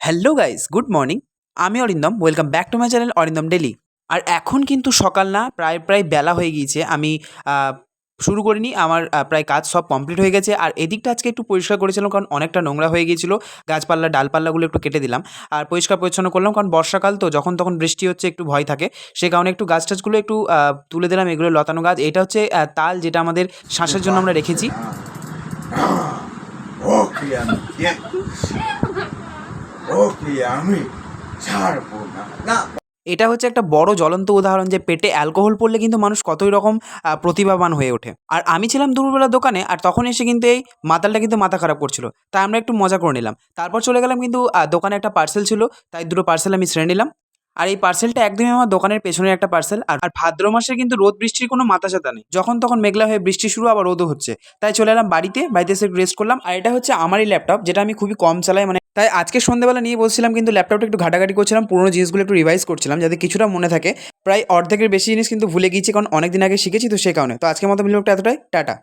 Hello guys, good morning. আমি Arindam, welcome back to my channel Arindam daily. আর এখন কিন্তু সকাল না, প্রায় বেলা হয়ে গিয়েছে। আমি শুরু করিনি, আমার প্রায় কাজ সব কমপ্লিট হয়ে গেছে। আর এদিকটা আজকে একটু পরিষ্কার করেছিলাম, কারণ অনেকটা নোংরা হয়ে গিয়েছিল। গাছপালা ডালপাল্লাগুলো একটু কেটে দিলাম আর পরিষ্কার পরিচ্ছন্ন করলাম, কারণ বর্ষাকাল তো, যখন তখন বৃষ্টি হচ্ছে, একটু ভয় থাকে। সে কারণে একটু গাছ টাছগুলো একটু তুলে দিলাম। এগুলো লতানো গাছ। এটা হচ্ছে তাল, যেটা আমাদের শ্বাসের জন্য আমরা রেখেছি। ওকে আমি ওকে আমি ছাড়বো না না। এটা হচ্ছে একটা বড় জ্বলন্ত উদাহরণ যে পেটে অ্যালকোহল পড়লে কিন্তু মানুষ কতই রকম প্রতিভাবান হয়ে ওঠে। আর আমি ছিলাম দুপুরবেলা দোকানে, আর তখন এসে কিন্তু এই মাতালটা কিন্তু মাথা খারাপ করছিল। তাই আমরা একটু মজা করে নিলাম। তারপর চলে গেলাম, কিন্তু দোকানে একটা পার্সেল ছিল, তাই দুটো পার্সেল আমি ছেড়ে নিলাম। আর এই পার্সেলটা একদমই আমার দোকানের পেছনের একটা পার্সেল। আর ভাদ্র মাসে কিন্তু রোদ বৃষ্টির কোনো মাথাচাতা নেই, যখন তখন মেঘলা হয়ে বৃষ্টি শুরু, আবার রোদও হচ্ছে। তাই চলে এলাম বাড়িতে এসে রেস্ট করলাম। আর এটা হচ্ছে আমারই ল্যাপটপ, যেটা আমি খুবই কম চালাই, মানে তাই আজকে সন্ধ্যেবেলা নিয়ে বসছিলাম, কিন্তু ল্যাপটপটা একটু ঘাটাঘাটি করছিলাম, পুরোনো জিনিসগুলো একটু রিভাইজ করছিলাম, যাতে কিছুটা মনে থাকে। প্রায় অর্ধেকের বেশি জিনিস কিন্তু ভুলে গিয়েছি, কারণ অনেক দিন আগে শিখেছি, তো সেই কারণে। তো আজকের মতো ভিডিওটা এতটাই, টাটা।